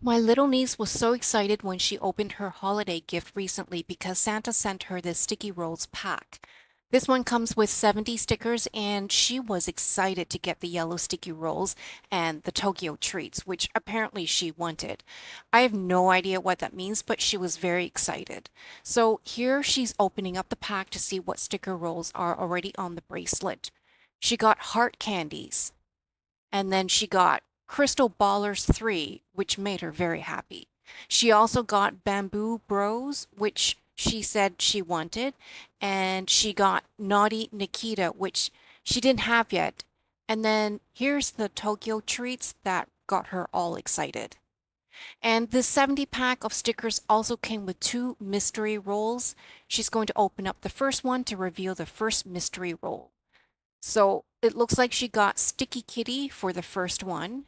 My little niece was so excited when she opened her holiday gift recently because Santa sent her this sticky rolls pack. This one comes with 70 stickers, and she was excited to get the yellow sticky rolls and the Tokyo treats, which apparently she wanted. I have no idea what that means, but she was very excited. So here she's opening up the pack to see what sticker rolls are already on the bracelet. She got heart candies, and then she got Crystal Ballers 3, which made her very happy. She also got Bamboo Bros, which she said she wanted, and she got Naughty Nikita, which she didn't have yet. And then here's the Tokyo treats that got her all excited. And this 70 pack of stickers also came with two mystery rolls. She's going to open up the first one to reveal the first mystery roll. So it looks like she got Sticky Kitty for the first one.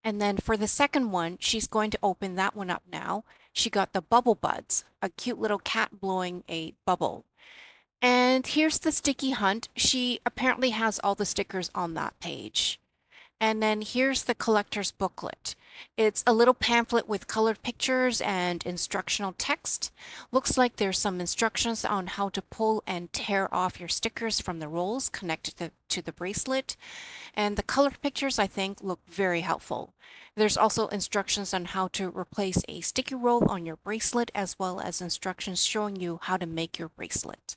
And then for the second one, she's going to open that one up now. She got the Bubble Buds, a cute little cat blowing a bubble. And here's the Sticky Hunt. She apparently has all the stickers on that page. And then here's the collector's booklet. It's a little pamphlet with colored pictures and instructional text. Looks like there's some instructions on how to pull and tear off your stickers from the rolls connected to the bracelet. And the colored pictures, I think, look very helpful. There's also instructions on how to replace a sticky roll on your bracelet, as well as instructions showing you how to make your bracelet.